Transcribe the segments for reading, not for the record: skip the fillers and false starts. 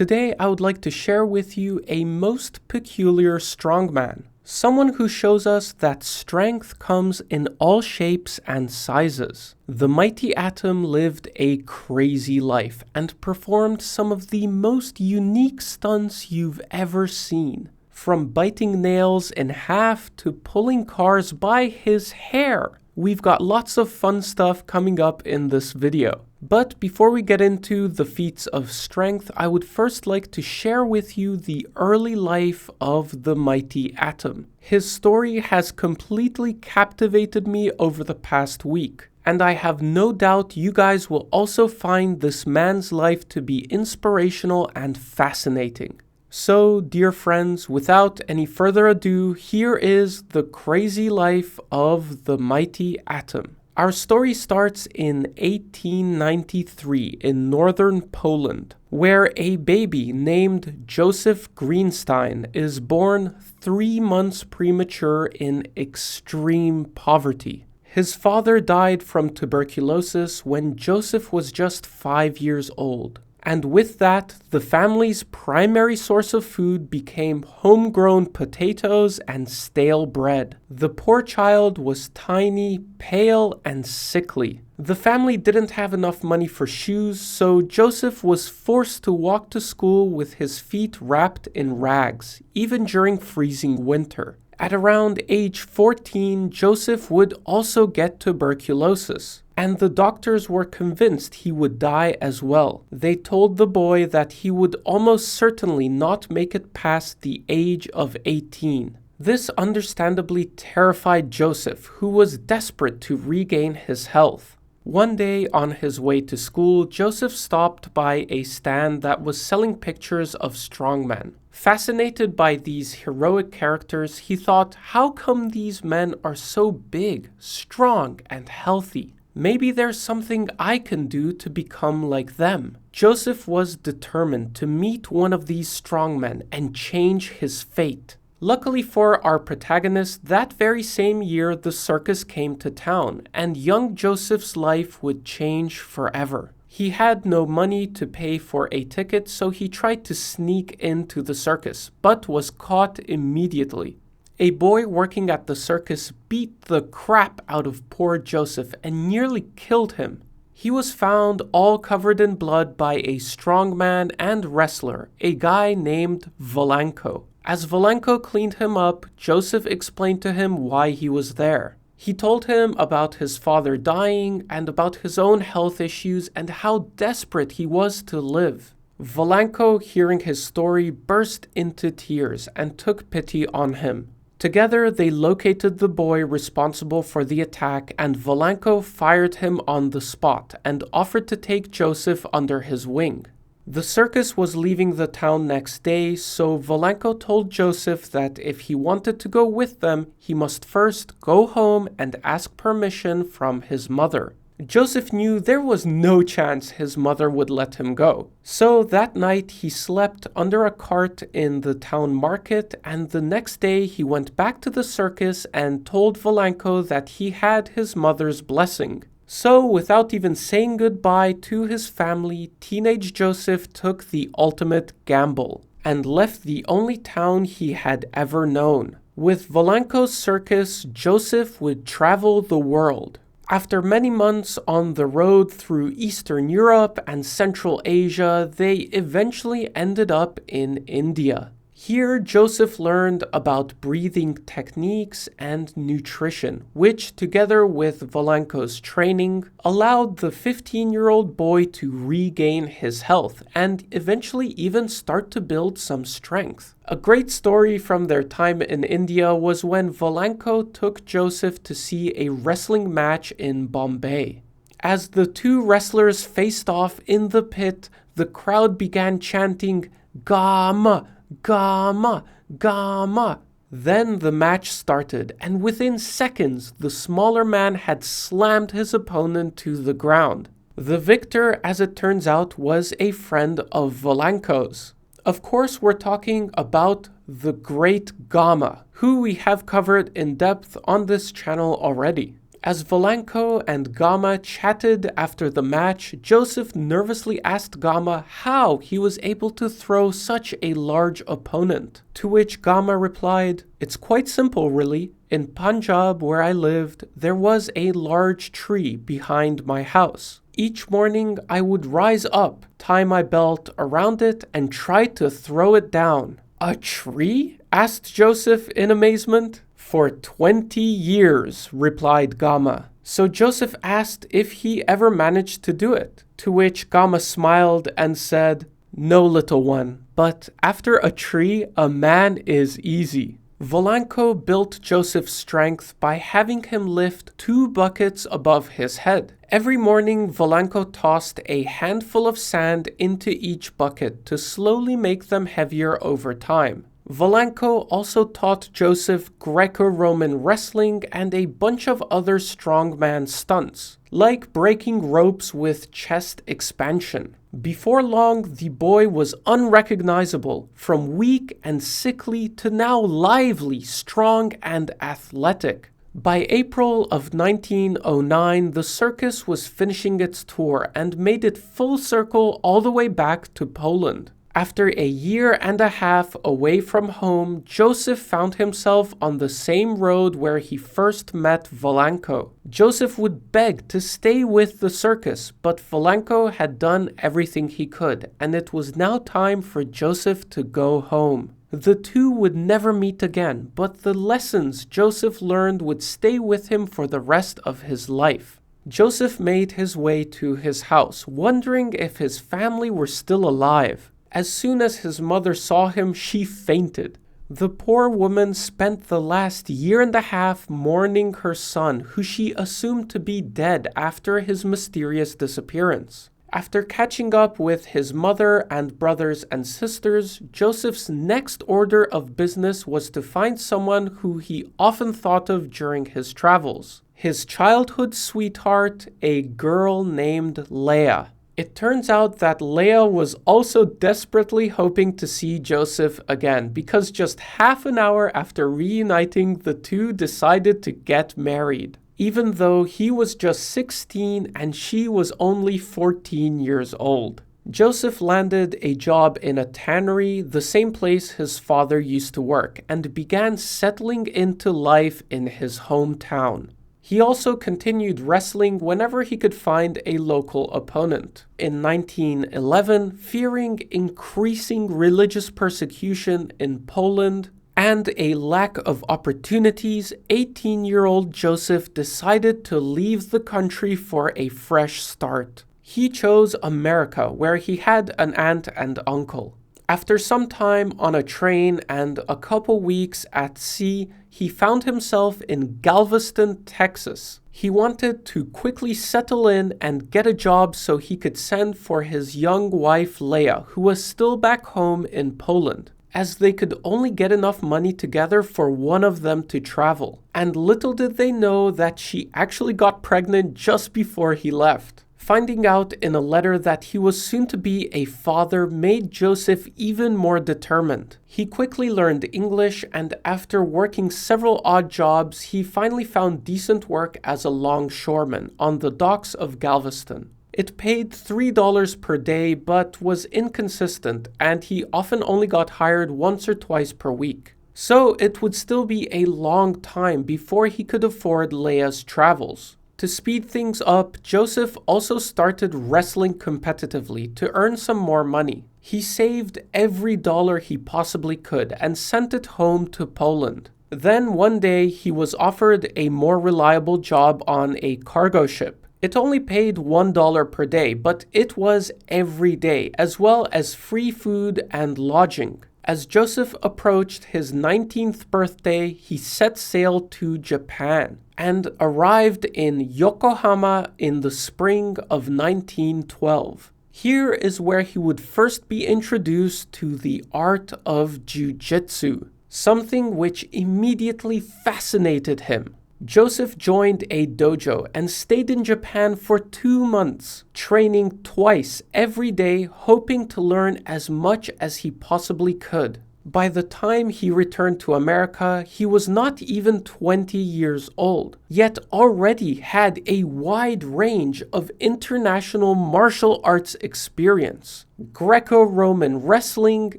Today I would like to share with you a most peculiar strongman, someone who shows us that strength comes in all shapes and sizes. The mighty Atom lived a crazy life and performed some of the most unique stunts you've ever seen. From biting nails in half to pulling cars by his hair. We've got lots of fun stuff coming up in this video. But before we get into the feats of strength, I would first like to share with you the early life of the mighty Atom. His story has completely captivated me over the past week, and I have no doubt you guys will also find this man's life to be inspirational and fascinating. So, dear friends, without any further ado, here is the crazy life of the mighty Atom. Our story starts in 1893 in northern Poland, where a baby named Joseph Greenstein is born 3 months premature in extreme poverty. His father died from tuberculosis when Joseph was just 5 years old. And with that, the family's primary source of food became homegrown potatoes and stale bread. The poor child was tiny, pale, and sickly. The family didn't have enough money for shoes, so Joseph was forced to walk to school with his feet wrapped in rags, even during freezing winter. At around age 14, Joseph would also get tuberculosis, and the doctors were convinced he would die as well. They told the boy that he would almost certainly not make it past the age of 18. This understandably terrified Joseph, who was desperate to regain his health. One day on his way to school, Joseph stopped by a stand that was selling pictures of strongmen. Fascinated by these heroic characters, he thought, how come these men are so big, strong, and healthy? Maybe there's something I can do to become like them. Joseph was determined to meet one of these strongmen and change his fate. Luckily for our protagonist, that very same year the circus came to town, and young Joseph's life would change forever. He had no money to pay for a ticket, so he tried to sneak into the circus, but was caught immediately. A boy working at the circus beat the crap out of poor Joseph and nearly killed him. He was found all covered in blood by a strongman and wrestler, a guy named Volanko. As Volanko cleaned him up, Joseph explained to him why he was there. He told him about his father dying and about his own health issues and how desperate he was to live. Volanko, hearing his story, burst into tears and took pity on him. Together, they located the boy responsible for the attack, and Volanko fired him on the spot and offered to take Joseph under his wing. The circus was leaving the town next day, so Volanko told Joseph that if he wanted to go with them, he must first go home and ask permission from his mother. Joseph knew there was no chance his mother would let him go. So that night he slept under a cart in the town market, and the next day he went back to the circus and told Volanko that he had his mother's blessing. So, without even saying goodbye to his family, teenage Joseph took the ultimate gamble and left the only town he had ever known. With Volanko's circus, Joseph would travel the world. After many months on the road through Eastern Europe and Central Asia, they eventually ended up in India. Here, Joseph learned about breathing techniques and nutrition, which, together with Volanko's training, allowed the 15-year-old boy to regain his health and eventually even start to build some strength. A great story from their time in India was when Volanko took Joseph to see a wrestling match in Bombay. As the two wrestlers faced off in the pit, the crowd began chanting, "Gama! Gama! Gama!" Then the match started, and within seconds, the smaller man had slammed his opponent to the ground. The victor, as it turns out, was a friend of Volanko's. Of course, we're talking about the great Gama, who we have covered in depth on this channel already. As Volanko and Gama chatted after the match, Joseph nervously asked Gama how he was able to throw such a large opponent. To which Gama replied, "It's quite simple, really. In Punjab, where I lived, there was a large tree behind my house. Each morning, I would rise up, tie my belt around it, and try to throw it down." "A tree?" asked Joseph in amazement. "For 20 years, replied Gama. So Joseph asked if he ever managed to do it, to which Gama smiled and said, "No, little one, but after a tree, a man is easy." Volanko built Joseph's strength by having him lift 2 buckets above his head. Every morning, Volanko tossed a handful of sand into each bucket to slowly make them heavier over time. Volanko also taught Joseph Greco-Roman wrestling and a bunch of other strongman stunts, like breaking ropes with chest expansion. Before long, the boy was unrecognizable, from weak and sickly to now lively, strong, and athletic. By April of 1909, the circus was finishing its tour and made it full circle all the way back to Poland. After a year and a half away from home, Joseph found himself on the same road where he first met Volanko. Joseph would beg to stay with the circus, but Volanko had done everything he could, and it was now time for Joseph to go home. The two would never meet again, but the lessons Joseph learned would stay with him for the rest of his life. Joseph made his way to his house, wondering if his family were still alive. As soon as his mother saw him, she fainted. The poor woman spent the last year and a half mourning her son, who she assumed to be dead after his mysterious disappearance. After catching up with his mother and brothers and sisters, Joseph's next order of business was to find someone who he often thought of during his travels. His childhood sweetheart, a girl named Leah. It turns out that Leah was also desperately hoping to see Joseph again, because just half an hour after reuniting, the two decided to get married, even though he was just 16 and she was only 14 years old. Joseph landed a job in a tannery, the same place his father used to work, and began settling into life in his hometown. He also continued wrestling whenever he could find a local opponent. In 1911, fearing increasing religious persecution in Poland and a lack of opportunities, 18-year-old Joseph decided to leave the country for a fresh start. He chose America, where he had an aunt and uncle. After some time on a train and a couple weeks at sea, he found himself in Galveston, Texas. He wanted to quickly settle in and get a job so he could send for his young wife Leah, who was still back home in Poland, as they could only get enough money together for one of them to travel. And little did they know that she actually got pregnant just before he left. Finding out in a letter that he was soon to be a father made Joseph even more determined. He quickly learned English, and after working several odd jobs, he finally found decent work as a longshoreman on the docks of Galveston. It paid $3 per day, but was inconsistent, and he often only got hired once or twice per week. So it would still be a long time before he could afford Leah's travels. To speed things up, Joseph also started wrestling competitively to earn some more money. He saved every dollar he possibly could and sent it home to Poland. Then one day he was offered a more reliable job on a cargo ship. It only paid $1 per day, but it was every day, as well as free food and lodging. As Joseph approached his 19th birthday, he set sail to Japan and arrived in Yokohama in the spring of 1912. Here is where he would first be introduced to the art of jiu-jitsu, something which immediately fascinated him. Joseph joined a dojo and stayed in Japan for 2 months, training twice every day, hoping to learn as much as he possibly could. By the time he returned to America, he was not even 20 years old, yet already had a wide range of international martial arts experience. Greco-Roman wrestling,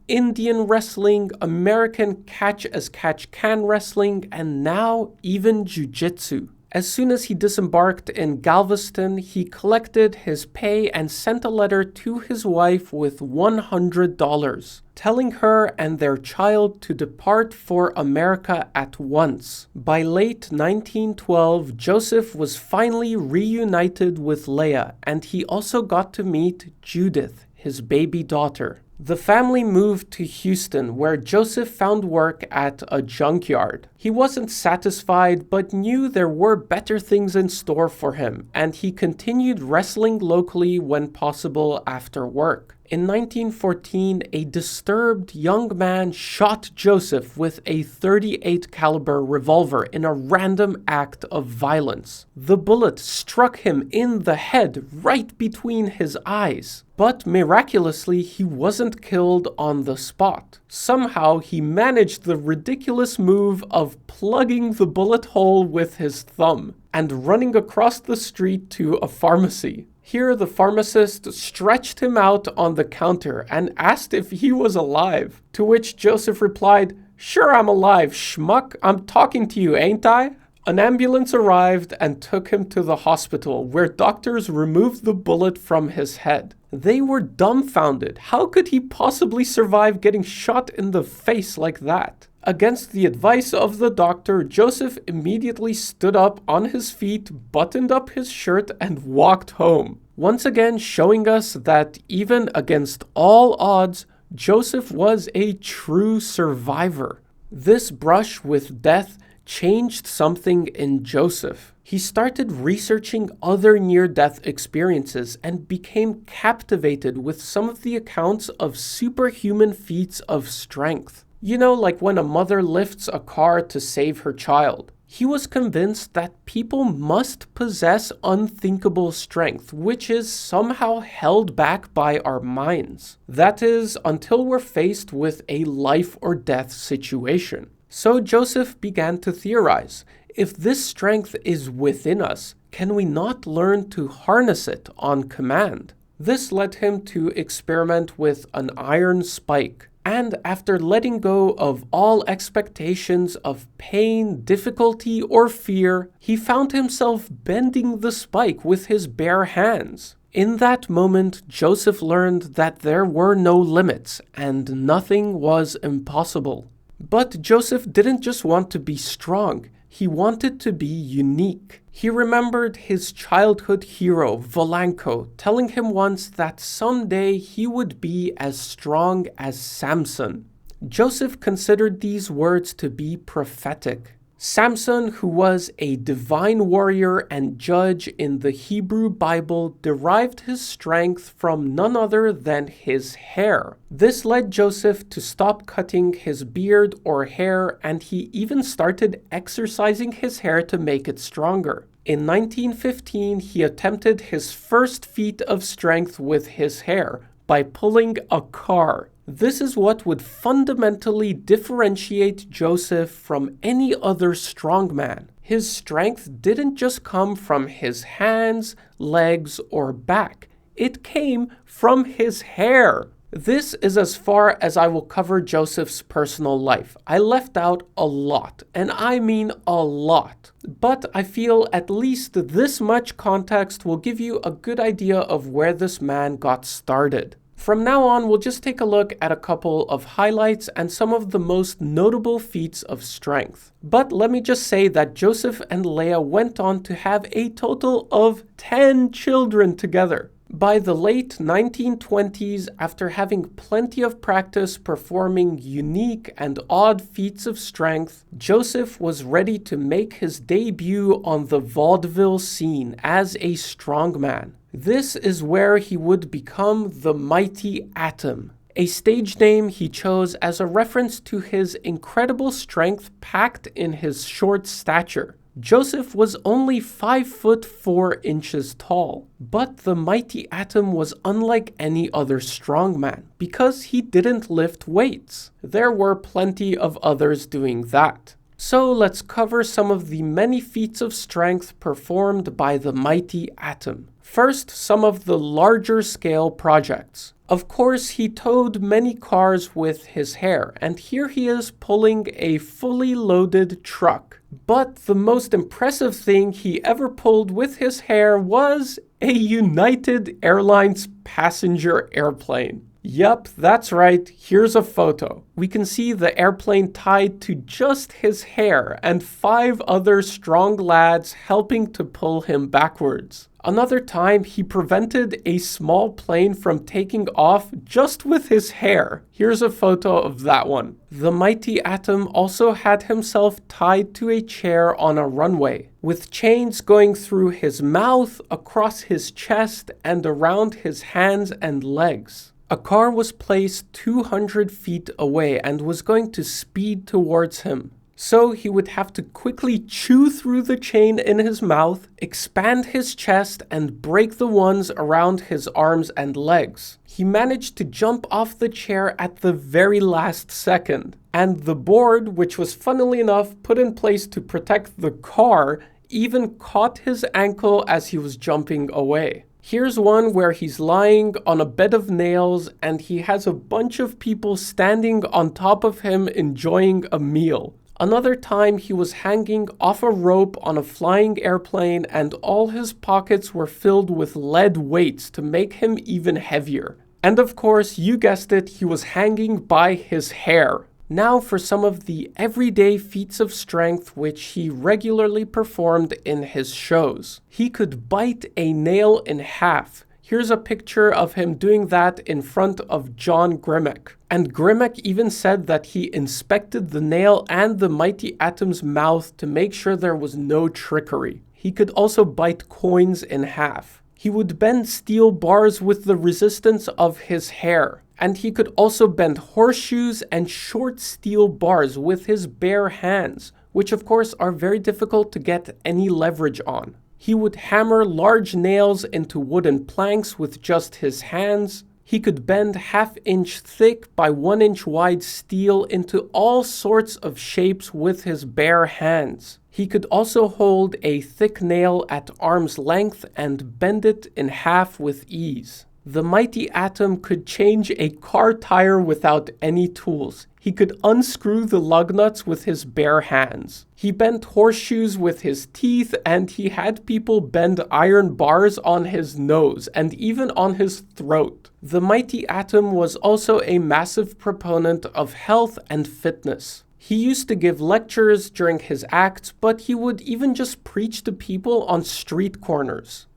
Indian wrestling, American catch-as-catch-can wrestling, and now even jiu-jitsu. As soon as he disembarked in Galveston, he collected his pay and sent a letter to his wife with $100, telling her and their child to depart for America at once. By late 1912, Joseph was finally reunited with Leah, and he also got to meet Judith, his baby daughter. The family moved to Houston, where Joseph found work at a junkyard. He wasn't satisfied, but knew there were better things in store for him, and he continued wrestling locally when possible after work. In 1914, a disturbed young man shot Joseph with a .38 caliber revolver in a random act of violence. The bullet struck him in the head right between his eyes. But miraculously, he wasn't killed on the spot. Somehow, he managed the ridiculous move of plugging the bullet hole with his thumb and running across the street to a pharmacy. Here, the pharmacist stretched him out on the counter and asked if he was alive, to which Joseph replied, "Sure, I'm alive, schmuck. I'm talking to you, ain't I?" An ambulance arrived and took him to the hospital, where doctors removed the bullet from his head. They were dumbfounded. How could he possibly survive getting shot in the face like that? Against the advice of the doctor, Joseph immediately stood up on his feet, buttoned up his shirt, and walked home. Once again showing us that even against all odds, Joseph was a true survivor. This brush with death changed something in Joseph. He started researching other near-death experiences and became captivated with some of the accounts of superhuman feats of strength. You know, like when a mother lifts a car to save her child. He was convinced that people must possess unthinkable strength, which is somehow held back by our minds. That is, until we're faced with a life or death situation. So Joseph began to theorize, if this strength is within us, can we not learn to harness it on command? This led him to experiment with an iron spike. And after letting go of all expectations of pain, difficulty, or fear, he found himself bending the spike with his bare hands. In that moment, Joseph learned that there were no limits and nothing was impossible. But Joseph didn't just want to be strong, he wanted to be unique. He remembered his childhood hero, Volanko, telling him once that someday he would be as strong as Samson. Joseph considered these words to be prophetic. Samson, who was a divine warrior and judge in the Hebrew Bible, derived his strength from none other than his hair. This led Joseph to stop cutting his beard or hair, and he even started exercising his hair to make it stronger. In 1915, he attempted his first feat of strength with his hair by pulling a car. This is what would fundamentally differentiate Joseph from any other strongman. His strength didn't just come from his hands, legs, or back. It came from his hair. This is as far as I will cover Joseph's personal life. I left out a lot, and I mean a lot. But I feel at least this much context will give you a good idea of where this man got started. From now on, we'll just take a look at a couple of highlights and some of the most notable feats of strength. But let me just say that Joseph and Leah went on to have a total of 10 children together. By the late 1920s, after having plenty of practice performing unique and odd feats of strength, Joseph was ready to make his debut on the vaudeville scene as a strongman. This is where he would become the Mighty Atom, a stage name he chose as a reference to his incredible strength packed in his short stature. Joseph was only 5 foot 4 inches tall, but the mighty Atom was unlike any other strongman because he didn't lift weights. There were plenty of others doing that. So let's cover some of the many feats of strength performed by the mighty Atom. First, some of the larger scale projects. Of course, he towed many cars with his hair, and here he is pulling a fully loaded truck. But the most impressive thing he ever pulled with his hair was a United Airlines passenger airplane. Yup, that's right, here's a photo. We can see the airplane tied to just his hair and 5 other strong lads helping to pull him backwards. Another time, he prevented a small plane from taking off just with his hair. Here's a photo of that one. The mighty Atom also had himself tied to a chair on a runway, with chains going through his mouth, across his chest, and around his hands and legs. A car was placed 200 feet away and was going to speed towards him. So he would have to quickly chew through the chain in his mouth, expand his chest, and break the ones around his arms and legs. He managed to jump off the chair at the very last second, and the board, which was funnily enough put in place to protect the car, even caught his ankle as he was jumping away. Here's one where he's lying on a bed of nails and he has a bunch of people standing on top of him enjoying a meal. Another time he was hanging off a rope on a flying airplane and all his pockets were filled with lead weights to make him even heavier. And of course, you guessed it, he was hanging by his hair. Now for some of the everyday feats of strength which he regularly performed in his shows. He could bite a nail in half. Here's a picture of him doing that in front of John Grimek. And Grimek even said that he inspected the nail and the mighty Atom's mouth to make sure there was no trickery. He could also bite coins in half. He would bend steel bars with the resistance of his hair. And he could also bend horseshoes and short steel bars with his bare hands, which of course are very difficult to get any leverage on. He would hammer large nails into wooden planks with just his hands. He could bend half-inch thick by 1-inch wide steel into all sorts of shapes with his bare hands. He could also hold a thick nail at arm's length and bend it in half with ease. The mighty Atom could change a car tire without any tools. He could unscrew the lug nuts with his bare hands. He bent horseshoes with his teeth, and he had people bend iron bars on his nose and even on his throat. The mighty Atom was also a massive proponent of health and fitness. He used to give lectures during his acts, but he would even just preach to people on street corners.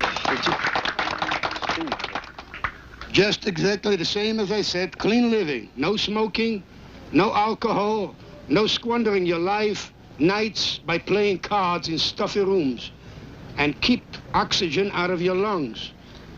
Just exactly the same as I said, clean living, no smoking, no alcohol, no squandering your life, nights by playing cards in stuffy rooms, and keep oxygen out of your lungs,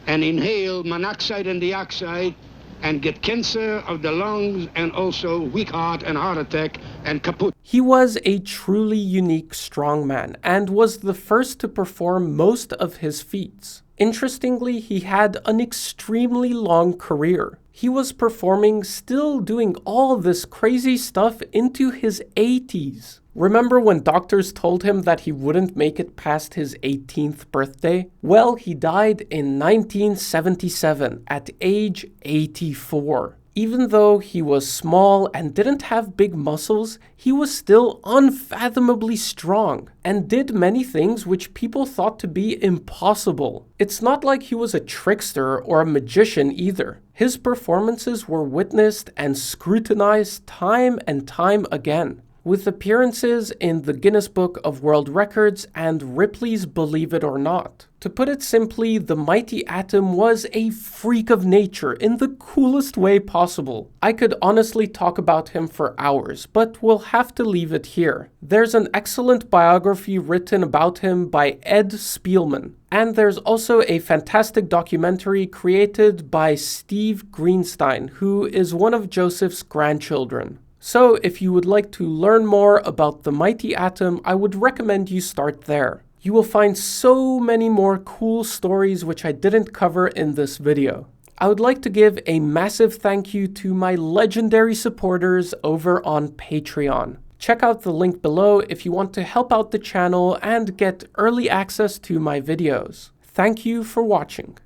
and inhale monoxide and dioxide, and get cancer of the lungs, and also weak heart and heart attack, and kaput. He was a truly unique strongman, and was the first to perform most of his feats. Interestingly, he had an extremely long career. He was performing, still doing all this crazy stuff into his 80s. Remember when doctors told him that he wouldn't make it past his 18th birthday? Well, he died in 1977 at age 84. Even though he was small and didn't have big muscles, he was still unfathomably strong and did many things which people thought to be impossible. It's not like he was a trickster or a magician either. His performances were witnessed and scrutinized time and time again, with appearances in the Guinness Book of World Records and Ripley's Believe It or Not. To put it simply, the mighty Atom was a freak of nature in the coolest way possible. I could honestly talk about him for hours, but we'll have to leave it here. There's an excellent biography written about him by Ed Spielman, and there's also a fantastic documentary created by Steve Greenstein, who is one of Joseph's grandchildren. So if you would like to learn more about the mighty atom, I would recommend you start there. You will find so many more cool stories which I didn't cover in this video. I would like to give a massive thank you to my legendary supporters over on Patreon. Check out the link below if you want to help out the channel and get early access to my videos. Thank you for watching.